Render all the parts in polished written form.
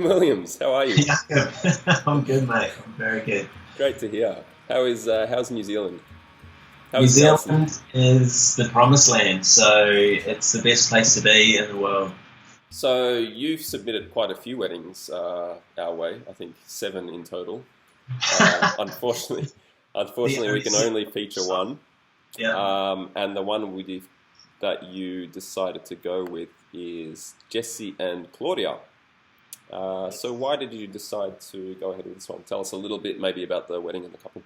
Williams, how are you? Yeah, I'm good, mate. I'm very good. Great to hear. How's New Zealand? How New is Nelson? Zealand is the promised land, so it's the best place to be in the world. So you've submitted quite a few weddings our way. I think seven in total. Unfortunately, The unfortunately, we only can set- only feature one. Yeah. And the one that you decided to go with is Jesse and Claudia. So why did you decide to go ahead with this one? Tell us a little bit maybe about the wedding and the couple.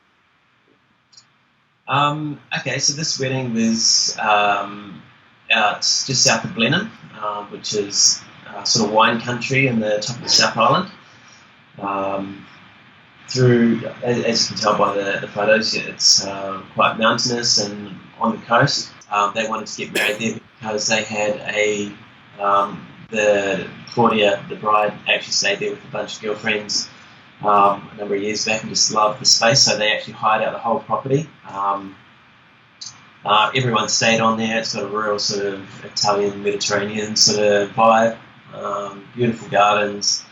Okay, so this wedding was out just south of Blenheim, which is sort of wine country in the top of the South Island. Um, as you can tell by the photos, it's quite mountainous and on the coast. They wanted to get married there because they had the Claudia, the bride, actually stayed there with a bunch of girlfriends a number of years back and just loved the space, so they actually hired out the whole property. Everyone stayed on there. It's got a real sort of Italian Mediterranean sort of vibe, beautiful gardens,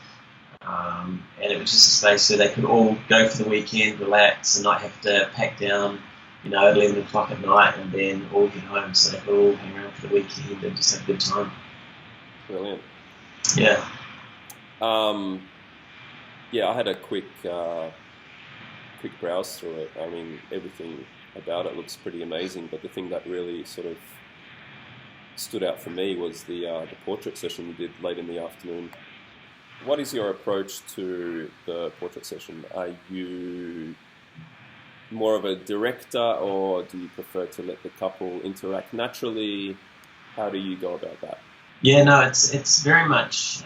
and it was just a space where they could all go for the weekend, relax, and not have to pack down, at 11 o'clock at night and then all get home. So they could all hang around for the weekend and just have a good time. Brilliant. Yeah. Um, yeah, I had a quick browse through it. I mean, everything about it looks pretty amazing, but the thing that really sort of stood out for me was the portrait session you did late in the afternoon. What is your approach to the portrait session? Are you more of a director, or do you prefer to let the couple interact naturally? How do you go about that? Yeah, no, it's very much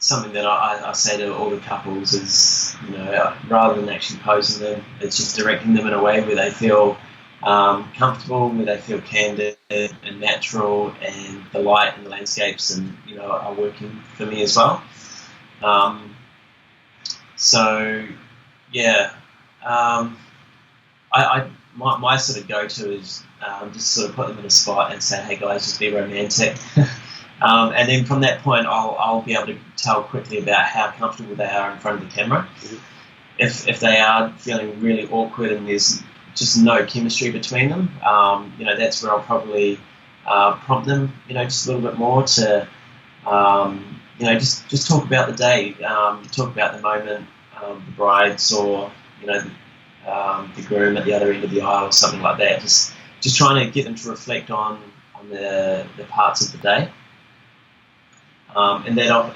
something that I say to all the couples is, rather than actually posing them, it's just directing them in a way where they feel comfortable, where they feel candid and natural, and the light and the landscapes and are working for me as well. Um, so yeah, my sort of go-to is just sort of put them in a spot and say, hey guys, just be romantic. And then from that point, I'll be able to tell quickly about how comfortable they are in front of the camera. Mm-hmm. If they are feeling really awkward and there's just no chemistry between them, that's where I'll probably prompt them, just a little bit more to, just talk about the day, talk about the moment, the brides or, the groom at the other end of the aisle or something like that. Just trying to get them to reflect on the parts of the day. And then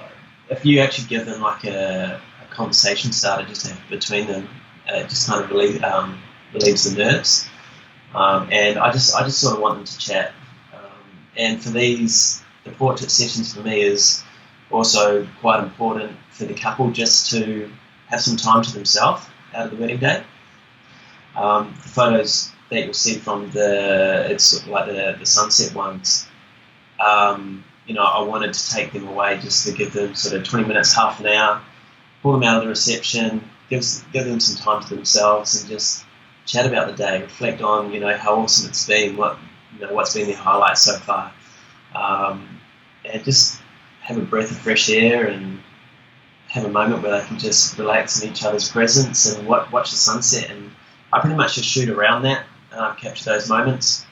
if you actually give them like a conversation starter just to have between them, it just kind of relieves the nerves. And I just sort of want them to chat. And for the portrait sessions for me is also quite important for the couple just to have some time to themselves out of the wedding day. The photos that you'll see from it's sort of like the sunset ones, I wanted to take them away just to give them sort of 20 minutes, half an hour, pull them out of the reception, give them some time to themselves and just chat about the day, reflect on, how awesome it's been, what's been their highlights so far, and just have a breath of fresh air and have a moment where they can just relax in each other's presence and watch the sunset. And I pretty much just shoot around that, capture those moments.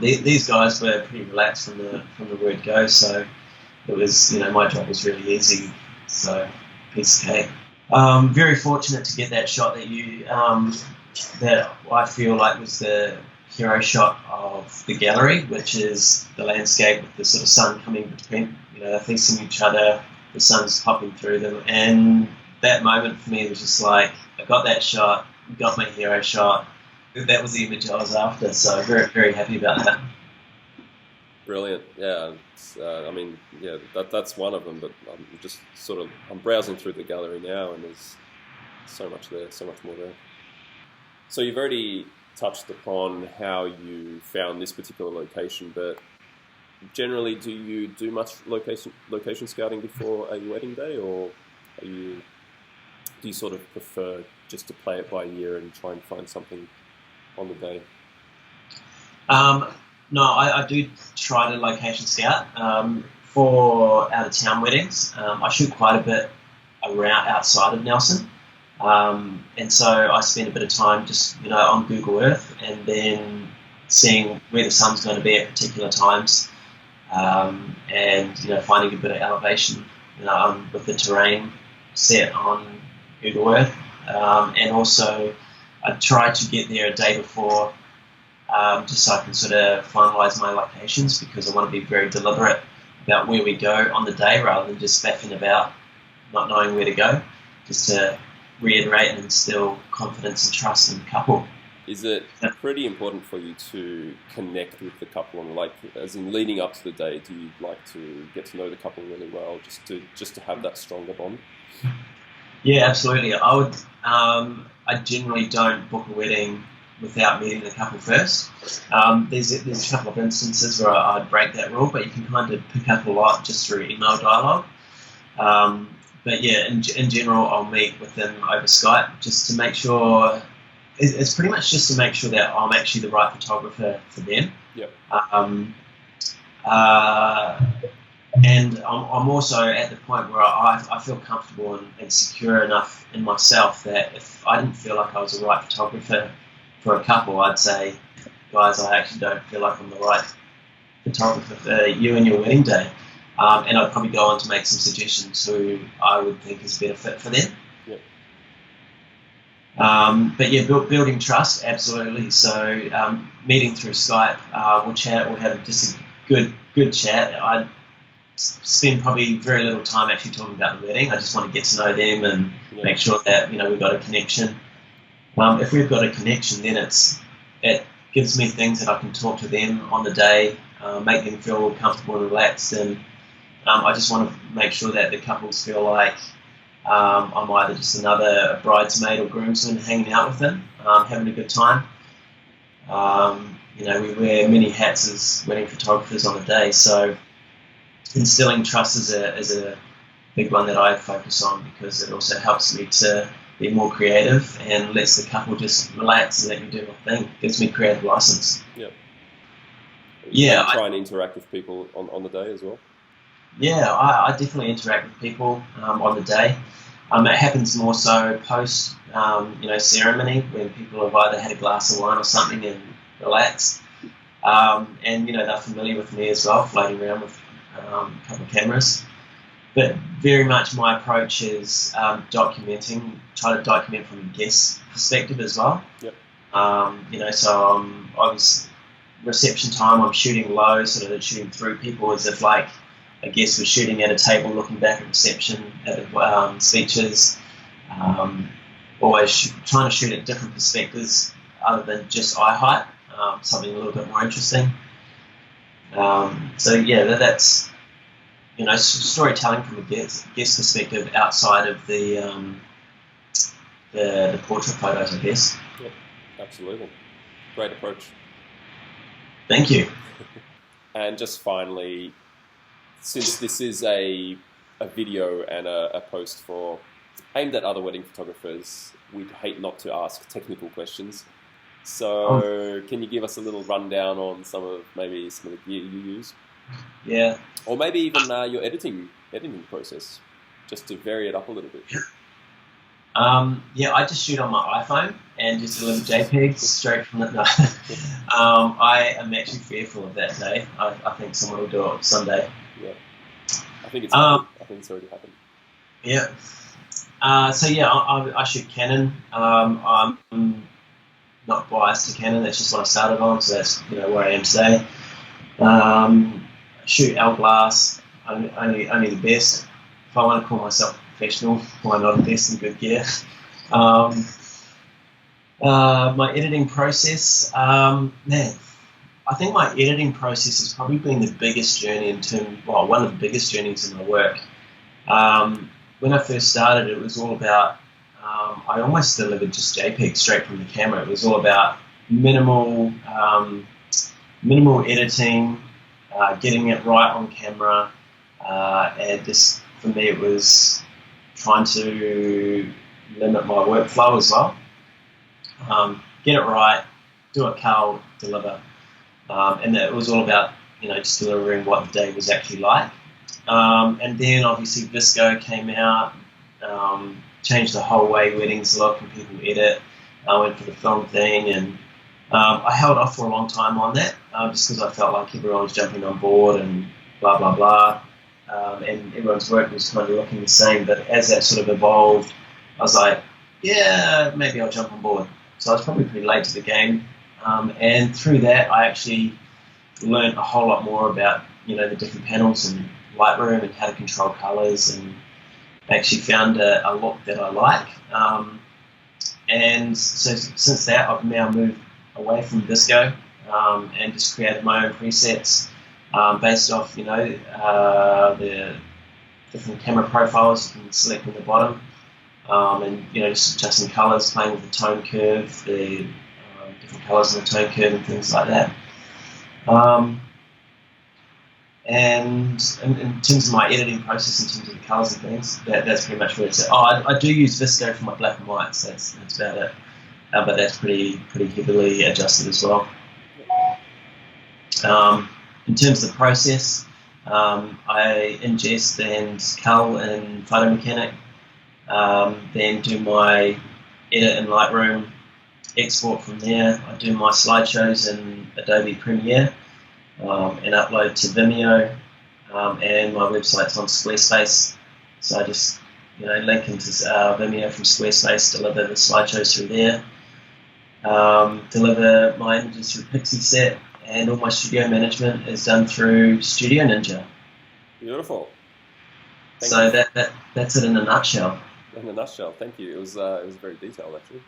These guys were pretty relaxed from the word go, so it was, my job was really easy, so piece of cake. Very fortunate to get that shot that I feel like was the hero shot of the gallery, which is the landscape with the sort of sun coming between, they're facing each other, the sun's popping through them, and that moment for me was just like, I got that shot, got my hero shot. That was the image I was after, so very, very happy about that. Brilliant. Yeah. That's one of them, but I'm browsing through the gallery now, and there's so much there, so much more there. So you've already touched upon how you found this particular location, but generally, do you do much location scouting before a wedding day, or do you sort of prefer just to play it by ear and try and find something on the day? No, I do try to location scout. for out-of-town weddings. I shoot quite a bit around outside of Nelson. And so I spend a bit of time just, on Google Earth and then seeing where the sun's going to be at particular times, and, finding a bit of elevation, with the terrain set on Google Earth. And also I try to get there a day before, just so I can sort of finalise my locations, because I want to be very deliberate about where we go on the day rather than just faffing about, not knowing where to go, just to reiterate and instill confidence and trust in the couple. Is it pretty important for you to connect with the couple, and as in leading up to the day, do you like to get to know the couple really well, just to have that stronger bond? Yeah, absolutely. I would. I generally don't book a wedding without meeting the couple first. There's a couple of instances where I'd break that rule, but you can kind of pick up a lot just through email dialogue. But yeah, in general, I'll meet with them over Skype just to make sure. It's pretty much just to make sure that I'm actually the right photographer for them. Yep. And I'm also at the point where I feel comfortable and secure enough in myself that if I didn't feel like I was the right photographer for a couple, I'd say, guys, I actually don't feel like I'm the right photographer for you and your wedding day. And I'd probably go on to make some suggestions who I would think is a better fit for them. Yep. But yeah, building trust, absolutely. So meeting through Skype, we'll chat, we'll have just a good chat. I spend probably very little time actually talking about the wedding. I just want to get to know them and make sure that we've got a connection. If we've got a connection, then it gives me things that I can talk to them on the day, make them feel comfortable and relaxed, and I just want to make sure that the couples feel like I'm either just another bridesmaid or groomsman hanging out with them, having a good time. We wear many hats as wedding photographers on the day, so instilling trust is a big one that I focus on, because it also helps me to be more creative and lets the couple just relax and let me do my thing. Gives me creative license. Yep. Yeah. Try and interact with people on the day as well. Yeah, I definitely interact with people on the day. It happens more so post, ceremony, when people have either had a glass of wine or something and relaxed. And they're familiar with me as well, floating around with a couple of cameras. But very much my approach is try to document from a guest perspective as well. Yep. So obviously reception time, I'm shooting low, sort of shooting through people as if like a guest was shooting at a table, looking back at reception, at the speeches. Always trying to shoot at different perspectives other than just eye height, something a little bit more interesting. So yeah, that's storytelling from a guest perspective outside of the portrait photos, I guess. Yep, absolutely. Great approach. Thank you. And just finally, since this is a video and a post aimed at other wedding photographers, we'd hate not to ask technical questions. So can you give us a little rundown on some of the gear you use? Yeah. Or maybe even your editing process, just to vary it up a little bit. Yeah, I just shoot on my iPhone and just deliver JPEGs straight from the. No. I am actually fearful of that day. I think someone will do it someday. Yeah. I think it's already happened. Yeah. So yeah, I shoot Canon. I'm not biased to Canon. That's just what I started on. So that's where I am today. Shoot L glass. Only the best. If I want to call myself professional, why not invest in good gear? My editing process, I think my editing process has probably been the biggest journey one of the biggest journeys in my work. When I first started, it was all about, I almost delivered just JPEG straight from the camera. It was all about minimal editing, getting it right on camera, and just for me it was trying to limit my workflow as well. Get it right, do a cull, deliver, and it was all about just delivering what the day was actually like. And then obviously Visco came out, changed the whole way weddings look and people edit. I went for the film thing, and I held off for a long time on that, just because I felt like everyone was jumping on board and blah, blah, blah. And everyone's work was kind of looking the same. But as that sort of evolved, I was like, yeah, maybe I'll jump on board. So I was probably pretty late to the game. And through that, I actually learned a whole lot more about, the different panels and Lightroom and how to control colors, and actually found a look that I like. And so since that, I've now moved away from Visco and just created my own presets based off, the different camera profiles you can select on the bottom, and just adjusting colors, playing with the tone curve, the different colors in the tone curve and things like that. And in terms of my editing process, in terms of the colours and things, that's pretty much where it's at. I do use Visco for my black and whites. That's about it. But that's pretty heavily adjusted as well. In terms of the process, I ingest and cull in Photomechanic, then do my edit in Lightroom, export from there. I do my slideshows in Adobe Premiere, and upload to Vimeo, and my website's on Squarespace, so I just link into Vimeo from Squarespace, deliver the slideshows through there, deliver my images through Pixieset, and all my studio management is done through Studio Ninja. Beautiful. So that's it in a nutshell. In a nutshell, thank you. It was very detailed, actually.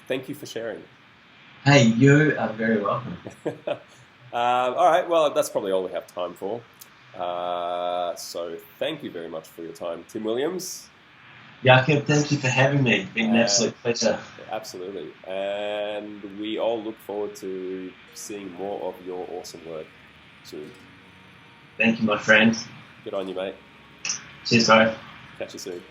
Thank you for sharing. Hey, you are very welcome. All right, well, that's probably all we have time for. So thank you very much for your time, Tim Williams. Jakub, thank you for having me. It's been an absolute pleasure. Absolutely. And we all look forward to seeing more of your awesome work soon. Thank you, my friend. Good on you, mate. Cheers, bro. Catch you soon.